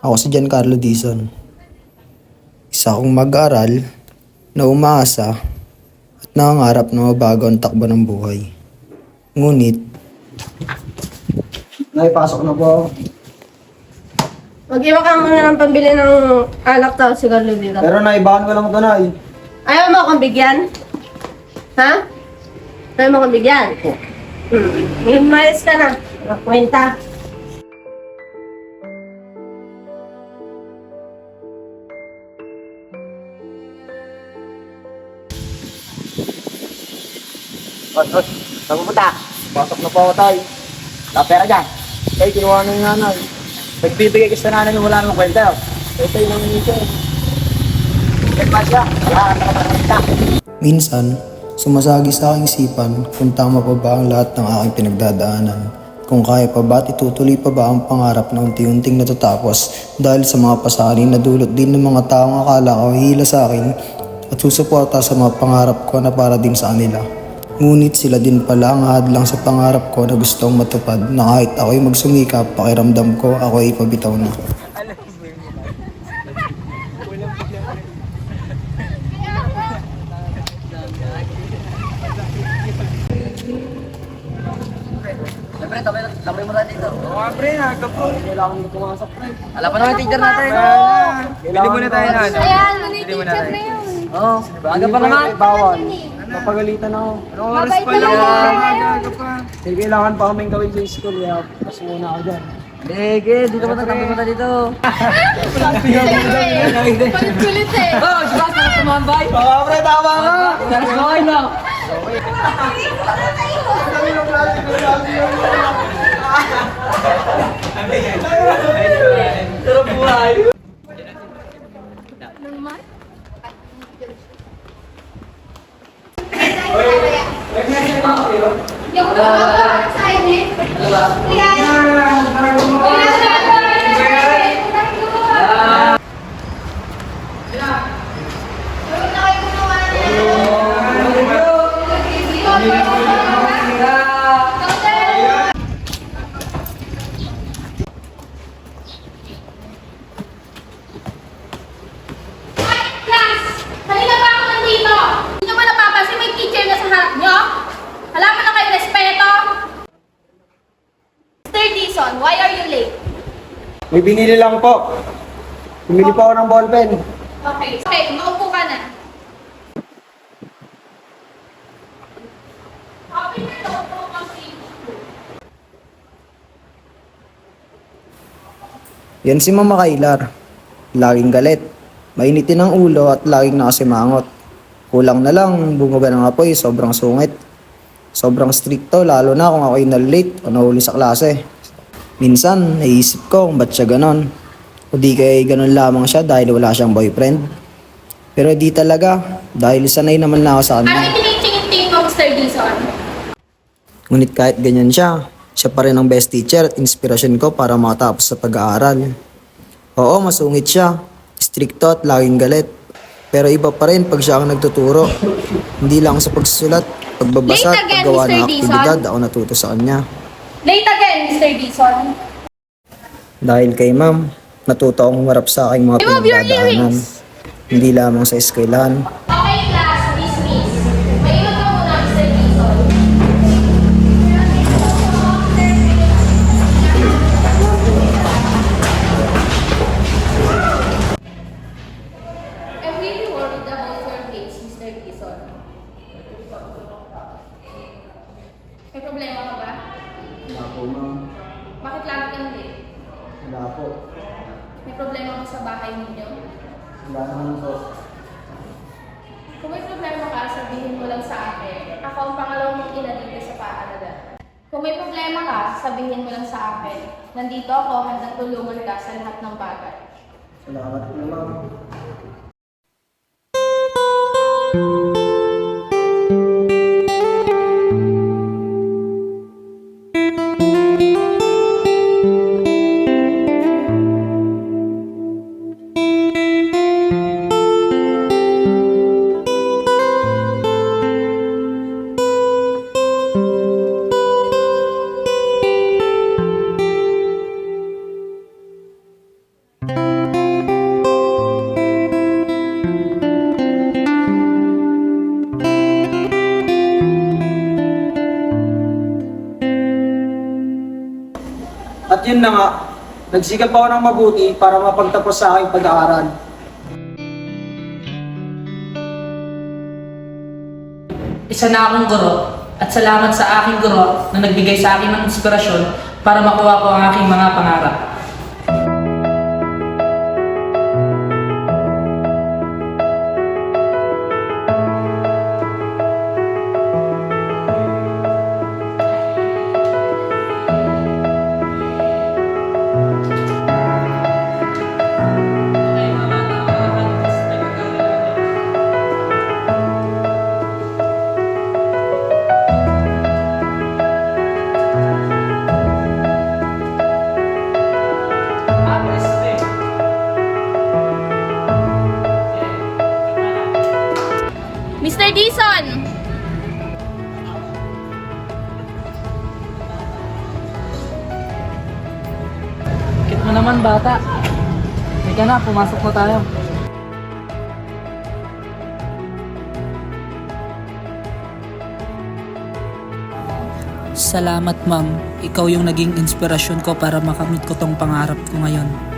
Ako si Giancarlo Dizon. Isa akong mag-aral na umaasa at nangangarap na mabago ang takbo ng buhay. Ngunit, naipasok na po ako. Mag-iwa ka muna ng pambili ng alak to, sigarilyo dito. Pero naibahan ko lang ito, Nay. Ayaw mo akong bigyan? Ha? Ayaw mo akong bigyan? Mayos ka na. Kwenta. Saan pupunta? Pasok na po ako, Tay. Pera dyan. Tay, kinuha na yung nanay. Nagbibigay kasi sa nanay yung wala namang kwenta. Tay, nang ito. Pa siya. Minsan, sumasagi sa aking isipan kung tama pa ba ang lahat ng aking pinagdadaanan. Kung kaya pa ba at itutuloy pa ba ang pangarap na unti-unting natatapos dahil sa mga pasanin na dulot din ng mga taong akala ko hihila sa akin at susuporta sa mga pangarap ko na para din sa kanila. Ngunit sila din pala ang hadlang sa pangarap ko na gustong matupad na kahit ako'y magsumikap, pakiramdam ko ako'y pabitaw na. Siyempre, tambay mo tayo dito. Mga pre, nagkapo. Kailangan mo pumasok, pre. Alam pa naman yung teacher natin. Bili muna tayo na. Ayan, muna Bili muna tayo. Oo. Aga pa naman. Bawal. Napagalitan ako. Anong oras pa lang? Aga pa. Kasi kailangan pa kaming gawin sa school kaya pas muna ako dyan. Sige, dito pa tambay mo tayo dito. Kulit eh. Oh, siya ka tumambay. Mga pre, tama ka! Okay lang. Yung sa inyo. Class! Kanina pa ako nandito! Hindi nyo ba napapansin may teacher na sa harap nyo? Alam mo na kayo respeto? Mr. Dizon, why are you late? May binili lang po. Bumili po ako ng ballpen. Okay, maupo ka na. Open your notebook on page 2. Yan si Mama Kailar. Laging galit. Mainitin ang ulo at laging nakasimangot. Kulang na lang, bunga ng apoy, sobrang sungit. Sobrang stricto, lalo na kung ako'y na-late o nahuli sa klase. Minsan, naisip ko kung ba't siya ganon. O di kaya ganon lamang siya dahil wala siyang boyfriend. Pero di talaga, dahil sanay naman na ako sa Ano kanya. yung tinitingin mo, Mr. Dizon? Ngunit kahit ganyan siya, siya pa rin ang best teacher at inspirasyon ko para makatapos sa pag-aaral. Oo, masungit siya, stricto at laging galit. Pero iba pa rin pag siya ang nagtuturo. Hindi lang sa pagsusulat, pagbabasa at Late again, paggawa Mr. ng Dizon. aktibidad ako natuto sa kanya. Late again, Mr. Dizon. Dahil kay ma'am, natuto akong humarap sa aking mga Remove your pinagdadaanan. earrings. Hindi lamang sa eskwelahan, Okay, class, dismiss. Maiwan ka muna, Mr. Dizon. I'm really worried about your grades, Mr. Dizon. May problema ka ba? wala po ma'am, Bakit lagi kang late? wala po, May problema ba sa bahay ninyo? wala naman po. Kung may problema ka, sabihin mo lang sa akin. Ako ang pangalawang mong ina dito sa paaralan. Kung may problema ka, sabihin mo lang sa akin. Nandito ako, handang tulungan ka sa lahat ng bagay. Salamat po ma'am. yun na nga, nagsikap ako ng mabuti para mapagtapos sa aking pag-aaral. Isa na akong guro at salamat sa aking guro na nagbigay sa akin ng inspirasyon para makuha ko ang aking mga pangarap. Mr. Dison! Kit mo naman bata. Halika na, pumasok na tayo. Salamat ma'am. Ikaw yung naging inspirasyon ko para makamit ko tong pangarap ko ngayon.